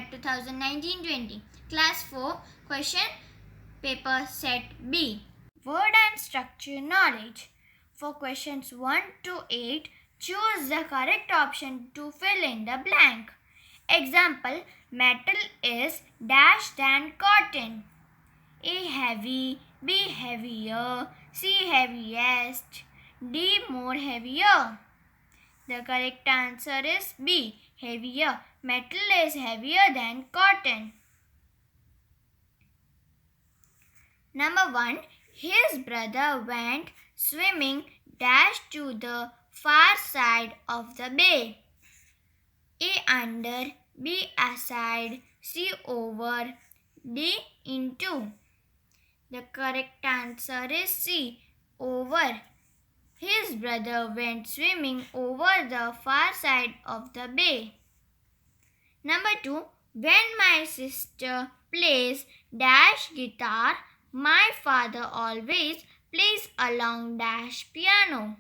Olympiad 2019-20. Class 4 Question Paper Set B. Word and structure knowledge. For questions 1 to 8, choose the correct option to fill in the blank. Example, metal is dash than cotton. A heavy, B heavier, C heaviest, D more heavier. The correct answer is B, heavier. Metal is heavier than cotton. Number 1. His brother went swimming dash to the far side of the bay. A under, B aside, C over, D into. The correct answer is C, over. His brother went swimming over the far side of the bay. Number 2. When my sister plays dash guitar, my father always plays along dash piano.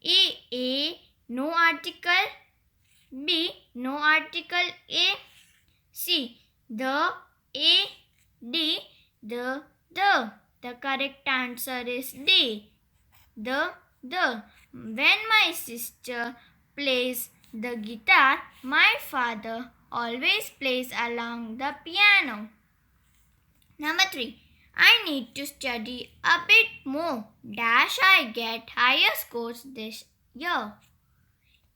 A. No article. B. No article A. C. The. A. D. The. The correct answer is D. The. When my sister plays the guitar, my father always plays along the piano. Number 3. I need to study a bit more. Dash I get higher scores this year.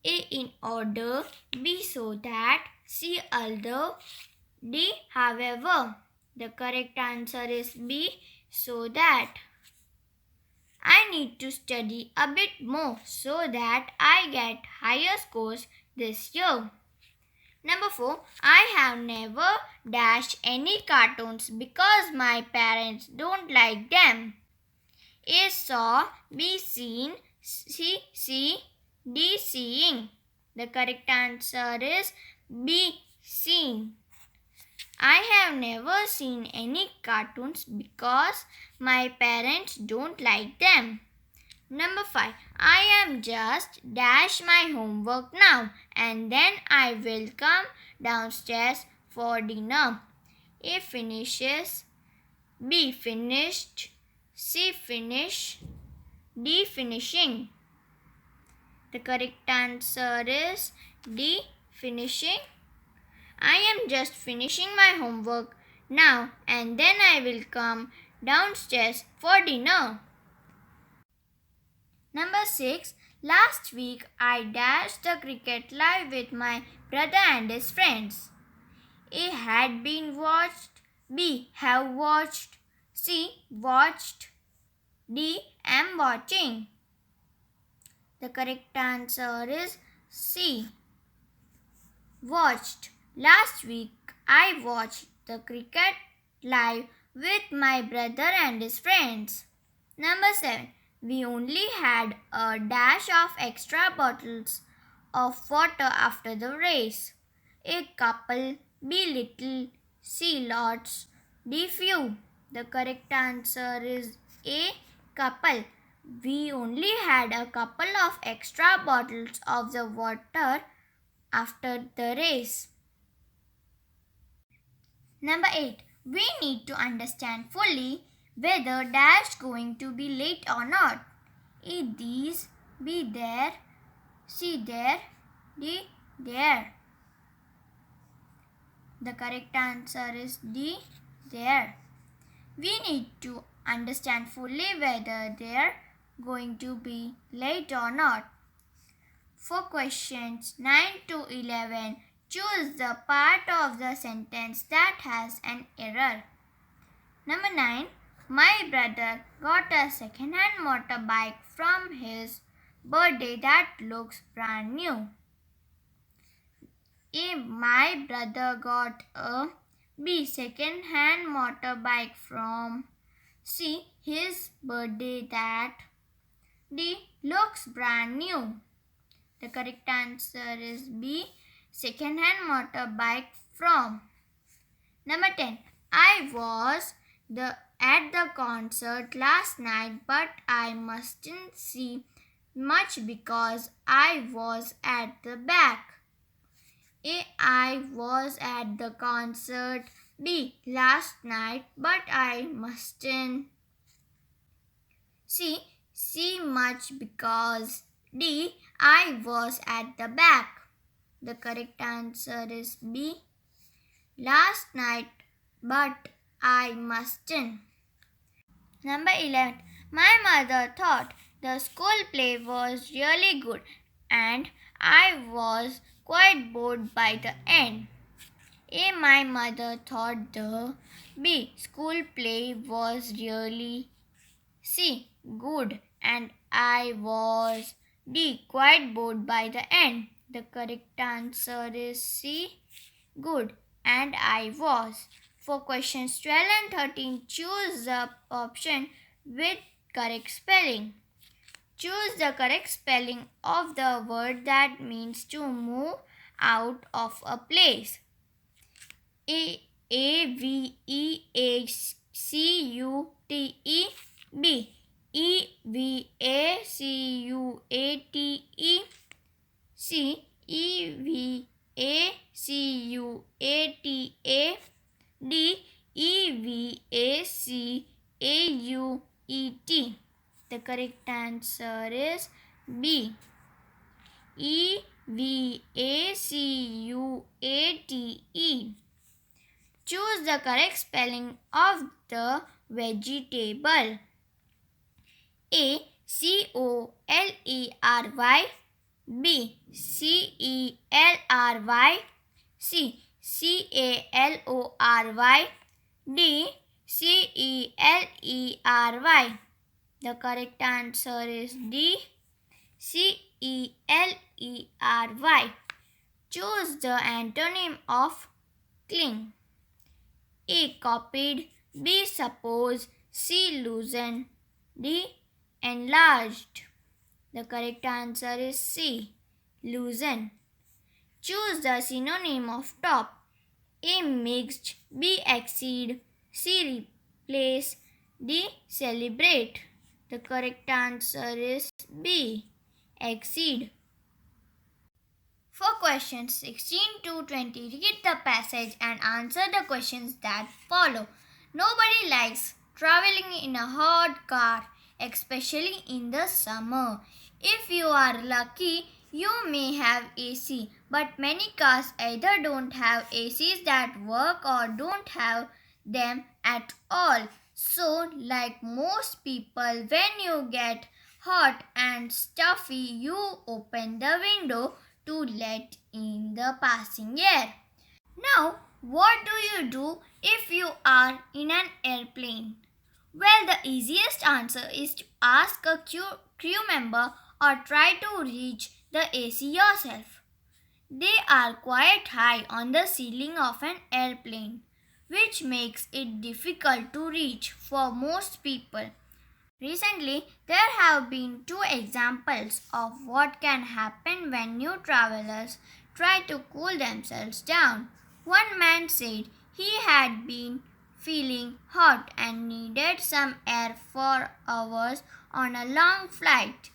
A. In order. B. So that. C. Although. D. However. The correct answer is B. So that. I need to study a bit more so that I get higher scores this year. Number 4. I have never dashed any cartoons because my parents don't like them. A. Saw. B. Seen. C. See. D. Seeing. The correct answer is B. Seen. I have never seen any cartoons because my parents don't like them. Number 5. I am just dash my homework now and then I will come downstairs for dinner. A. Finishes. B. Finished. C. Finish. D. Finishing. The correct answer is D. Finishing. I am just finishing my homework now and then I will come downstairs for dinner. Number 6. Last week I dashed the cricket live with my brother and his friends. A. Had been watched. B. Have watched. C. Watched. D. Am watching. The correct answer is C. Watched. Last week I watched the cricket live with my brother and his friends. Number 7. We only had a dash of extra bottles of water after the race. A. Couple. B. Little. C. Lots. D. Few. The correct answer is A. Couple. We only had a couple of extra bottles of the water after the race. Number 8. We need to understand fully whether dash going to be late or not. A. These. B. There. C. There. D. There. The correct answer is D. There. We need to understand fully whether they are going to be late or not. For questions 9 to 11, choose the part of the sentence that has an error. Number 9. My brother got a second-hand motorbike from his birthday that looks brand new. A. My brother got a. B. Second-hand motorbike from. C. His birthday that. D. Looks brand new. The correct answer is B. Second-hand motorbike from. Number 10. I was at the concert last night but I mustn't see much because I was at the back. A. I was at the concert. B. Last night, but I mustn't see much because D. I was at the back. The correct answer is B. Last night, but I mustn't. Number 11. My mother thought the school play was really good and I was quite bored by the end. A. My mother thought the B. School play was really C. Good and I was D. Quite bored by the end. The correct answer is C. Good and I was. For questions 12 and 13, choose the option with correct spelling. Choose the correct spelling of the word that means to move out of a place. Aveacute. B. Evacuate. C. Evacuata. D. Evacuauet. The correct answer is B. Evacuate. Choose the correct spelling of the vegetable. A. Colery. B. Celery. C. Calory. D. Celery. The correct answer is D. Celery. Choose the antonym of cling. A. Copied. B. Suppose. C. Loosened. D. Enlarged. The correct answer is C. Loosen. Choose the synonym of top. A. Mixed. B. Exceed. C. Replace. D. Celebrate. The correct answer is B. Exceed. For questions 16 to 20, read the passage and answer the questions that follow. Nobody likes traveling in a hot car, especially in the summer. If you are lucky, you may have AC, but many cars either don't have ACs that work or don't have them at all. So, like most people, when you get hot and stuffy, you open the window to let in the passing air. Now, what do you do if you are in an airplane? Well, the easiest answer is to ask a crew member or try to reach the AC yourself. They are quite high on the ceiling of an airplane, which makes it difficult to reach for most people. Recently, there have been two examples of what can happen when new travelers try to cool themselves down. One man said he had been feeling hot and needed some air for hours on a long flight.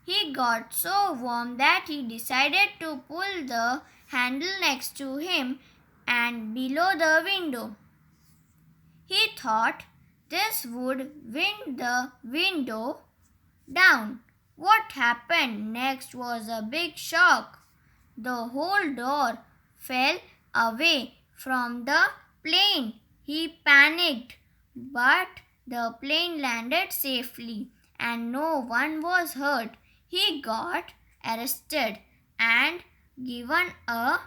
He got so warm that he decided to pull the handle next to him and below the window. He thought this would wind the window down. What happened next was a big shock. The whole door fell away from the plane. He panicked, but the plane landed safely and no one was hurt. He got arrested and given a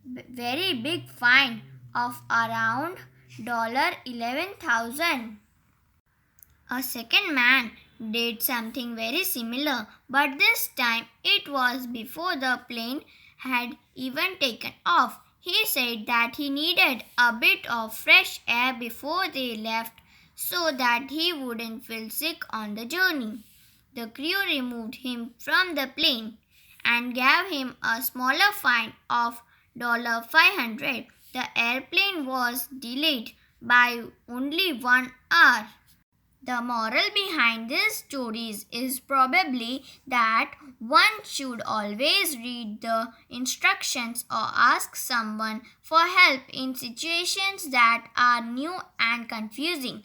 very big fine of around $11,000. A second man did something very similar, but this time it was before the plane had even taken off. He said that he needed a bit of fresh air before they left so that he wouldn't feel sick on the journey. The crew removed him from the plane and gave him a smaller fine of $500. The airplane was delayed by only 1 hour. The moral behind these stories is probably that one should always read the instructions or ask someone for help in situations that are new and confusing.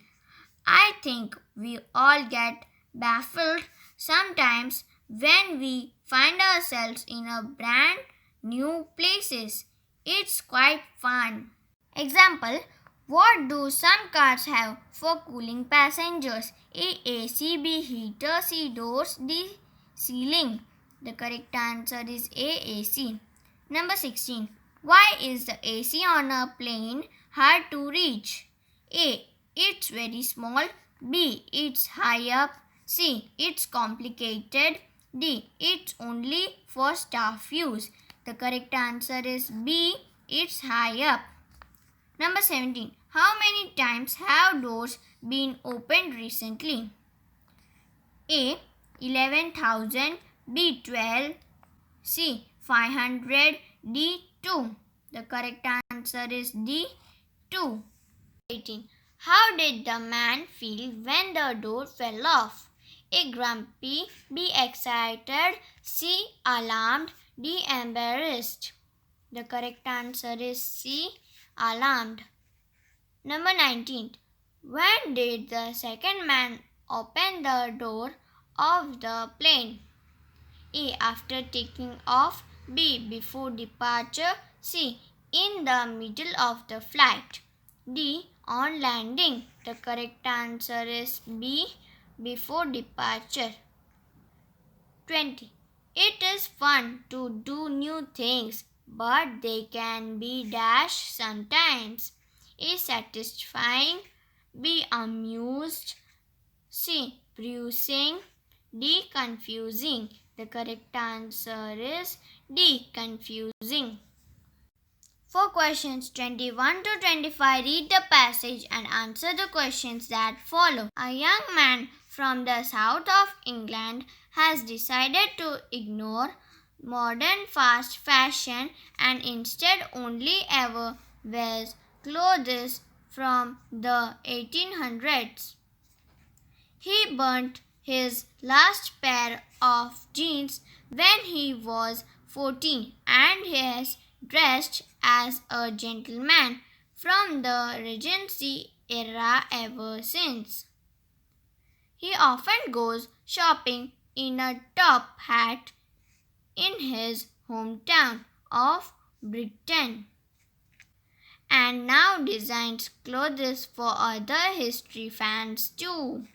I think we all get baffled sometimes when we find ourselves in a brand new places. It's quite fun. Example, what do some cars have for cooling passengers? A AC, B heater, C doors, D ceiling. The correct answer is A AC. Number 16. Why is the AC on a plane hard to reach? A. It's very small. B. It's high up. C. It's complicated. D. It's only for staff use. The correct answer is B. It's high up. Number 17. How many times have doors been opened recently? A. 11,000. B. 12. C. 500. D. 2. The correct answer is D. 2. 18. How did the man feel when the door fell off? A. Grumpy. B. Excited. C. Alarmed. D. Embarrassed. The correct answer is C. Alarmed. Number 19. When did the second man open the door of the plane? A. After taking off. B. Before departure. C. In the middle of the flight. D. On landing. The correct answer is B. Before departure. 20. It is fun to do new things, but they can be dash sometimes. A. Satisfying. B. Amused. C. Bruising. D. Confusing. The correct answer is D. Confusing. For questions 21 to 25, read the passage and answer the questions that follow. A young man from the south of England has decided to ignore modern fast fashion and instead only ever wears clothes from the 1800s. He burnt his last pair of jeans when he was 14 and has dressed as a gentleman from the Regency era ever since. He often goes shopping in a top hat in his hometown of Britain and now designs clothes for other history fans too.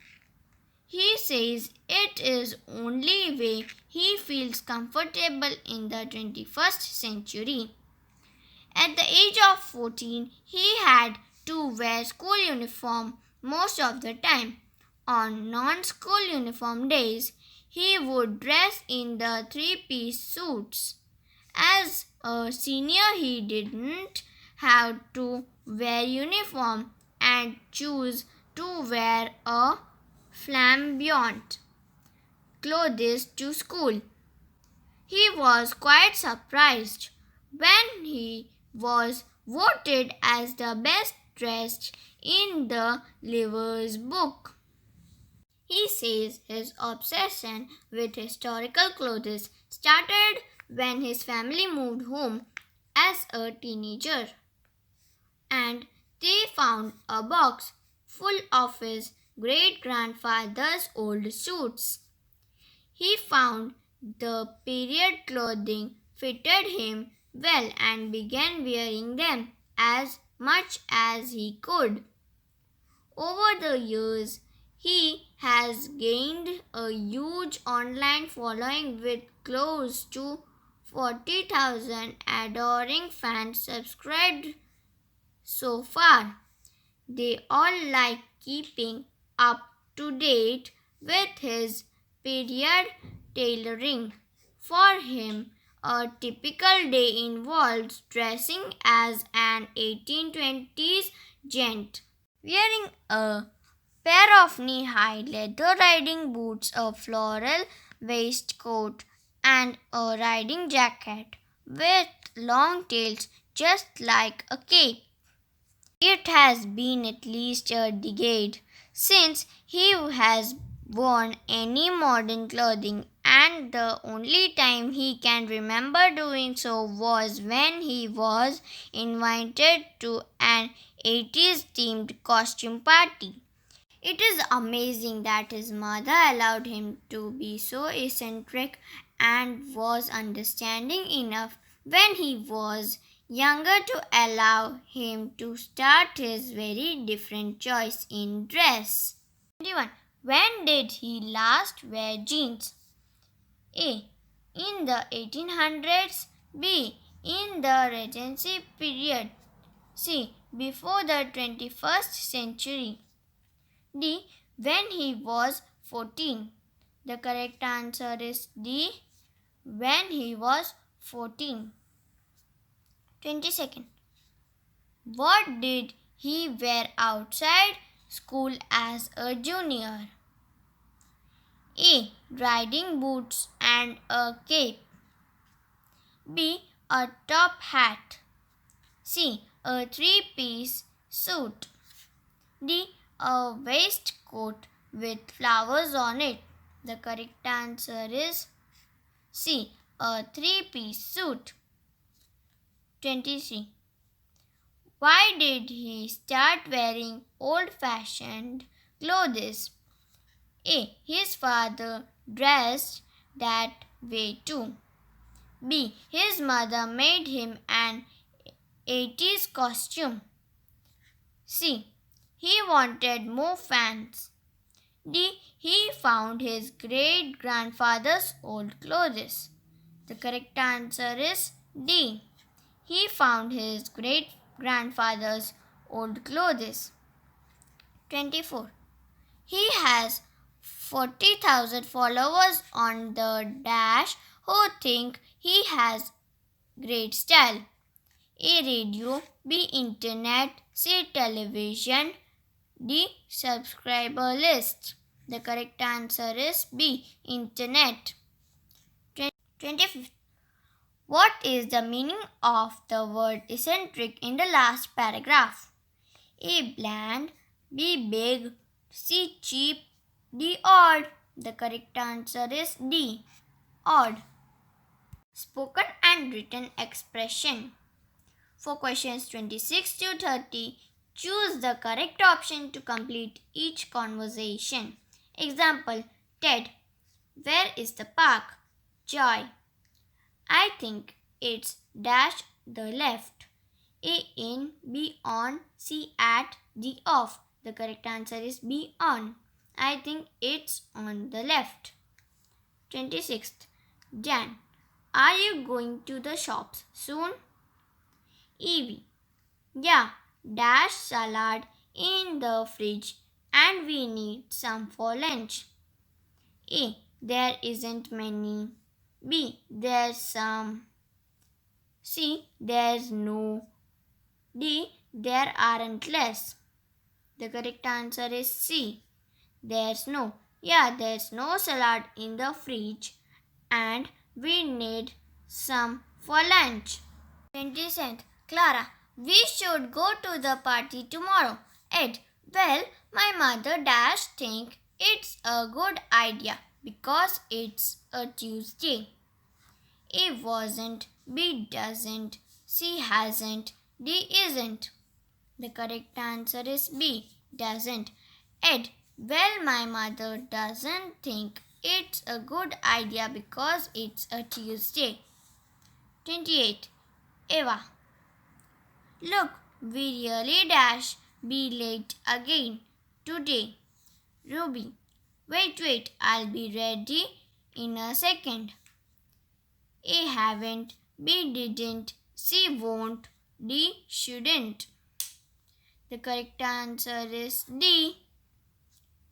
He says it is only way he feels comfortable in the 21st century. At the age of 14, he had to wear school uniform most of the time. On non-school uniform days, he would dress in the three-piece suits. As a senior, he didn't have to wear uniform and choose to wear a flamboyant clothes to school. He was quite surprised when he was voted as the best dressed in the Livers book. He says his obsession with historical clothes started when his family moved home as a teenager and they found a box full of his great-grandfather's old suits. He found the period clothing fitted him well and began wearing them as much as he could. Over the years, he has gained a huge online following with close to 40,000 adoring fans subscribed so far. They all like keeping up to date with his period tailoring. For him, a typical day involves dressing as an 1820s gent, wearing a pair of knee-high leather riding boots, a floral waistcoat, and a riding jacket with long tails just like a cape. It has been at least a decade since he has worn any modern clothing and the only time he can remember doing so was when he was invited to an 80s themed costume party. It is amazing that his mother allowed him to be so eccentric and was understanding enough when he was younger to allow him to start his very different choice in dress. 21. When did he last wear jeans? A. In the 1800s. B. In the Regency period. C. Before the 21st century. D. When he was 14. The correct answer is D. When he was 14. 22nd. What did he wear outside school as a junior? A. Riding boots and a cape. B. A top hat. C. A three-piece suit. D. A waistcoat with flowers on it. The correct answer is C. A three-piece suit. 23. Why did he start wearing old-fashioned clothes? A. His father dressed that way too. B. His mother made him an 80s costume. C. He wanted more fans. D. He found his great grandfather's old clothes. The correct answer is D. He found his great grandfather's old clothes. 24. He has 40,000 followers on the dash who think he has great style. A. Radio. B. Internet. C. Television. D. Subscriber list. The correct answer is B. Internet. 25th. What is the meaning of the word eccentric in the last paragraph? A. Bland. B. Big. C. Cheap. D. Odd. The correct answer is D. Odd. Spoken and written expression. For questions 26 to 30, choose the correct option to complete each conversation. Example, Ted. Where is the park? Joy. I think it's dash the left. A in, B on, C at, D off. The correct answer is B on. I think it's on the left. 26th. Jan. Are you going to the shops soon? Evie. Yeah, dash salad in the fridge and we need some for lunch. A. There isn't many. B. There's some. C. There's no. D. There aren't less. The correct answer is C. There's no. Yeah, there's no salad in the fridge and we need some for lunch. 27th. Clara. We should go to the party tomorrow. Ed. Well, my mother dash think it's a good idea because it's a Tuesday. A wasn't, B doesn't, C hasn't, D isn't. The correct answer is B, doesn't. Ed. Well, my mother doesn't think it's a good idea because it's a Tuesday. 28. Eva. Look, we really dash be late again today. Ruby. Wait, I'll be ready in a second. A haven't, B didn't, C won't, D shouldn't. The correct answer is D.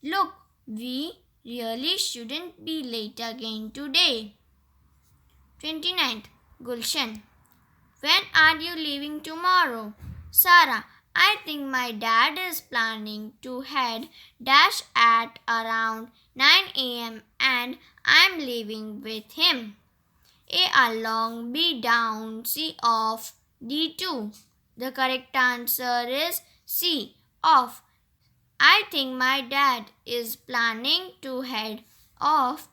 Look, we really shouldn't be late again today. 29th. Gulshan. When are you leaving tomorrow? Sarah. I think my dad is planning to head dash at around 9 a.m. and I'm leaving with him. A along, B down, C off, D 2. The correct answer is C off. I think my dad is planning to head off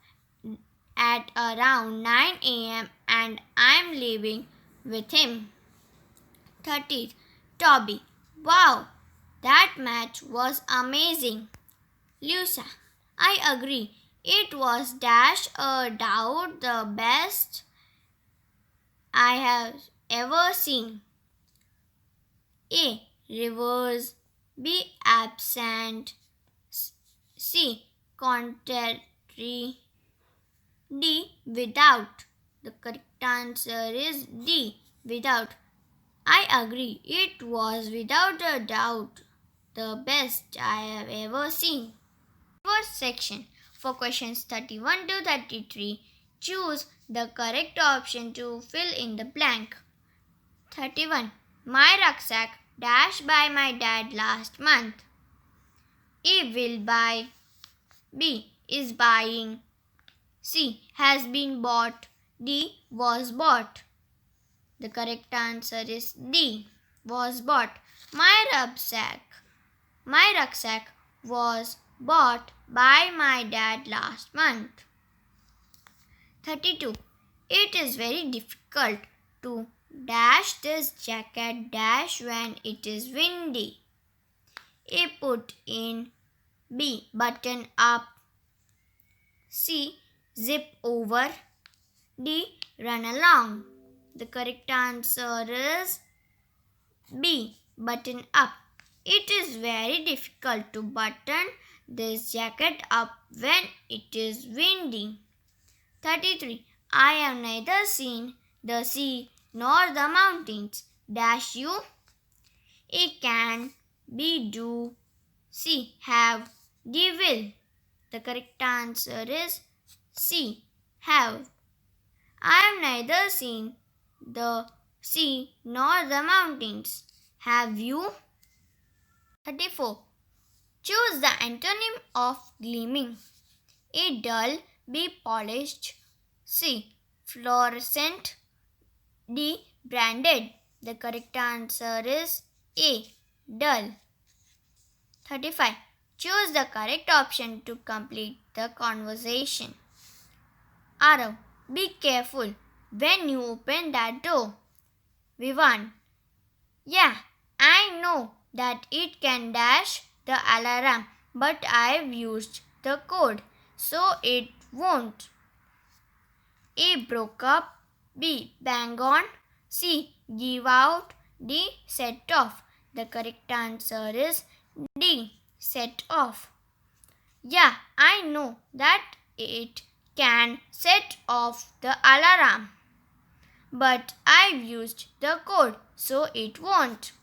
at around 9 a.m. and I'm leaving with him. 30th. Toby. Wow, that match was amazing. Lusa. I agree. It was dash a doubt the best I have ever seen. A. Reverse. B. Absent. C. Contrary. D. Without. The correct answer is D. Without. I agree. It was without a doubt the best I have ever seen. First section. For questions 31 to 33, choose the correct option to fill in the blank. 31. My rucksack dashed by my dad last month. A. Will buy. B. Is buying. C. Has been bought. D. Was bought. The correct answer is D. Was bought. My rucksack was bought by my dad last month. 32. It is very difficult to dash this jacket dash when it is windy. A. Put in. B. Button up. C. Zip over. D. Run along. The correct answer is B. Button up. It is very difficult to button this jacket up when it is windy. 33. I have neither seen the sea nor the mountains. Dash you. A. Can. B. Do. C. Have. D. Will. The correct answer is C. Have. I have neither seen the sea nor the mountains. Have you? 34. Choose the antonym of gleaming. A. Dull. B. Polished. C. Fluorescent. D. Branded. The correct answer is A. Dull. 35. Choose the correct option to complete the conversation. Arav. Be careful when you open that door. Vivan. Yeah, I know that it can dash the alarm, but I've used the code, so it won't. A. Broke up. B. Bang on. C. Give out. D. Set off. The correct answer is D. Set off. Yeah, I know that it can set off the alarm, but I've used the code, so it won't.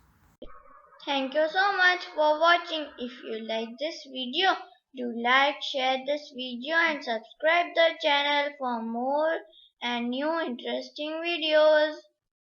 Thank you so much for watching. If you like this video, do like, share this video and subscribe the channel for more and new interesting videos.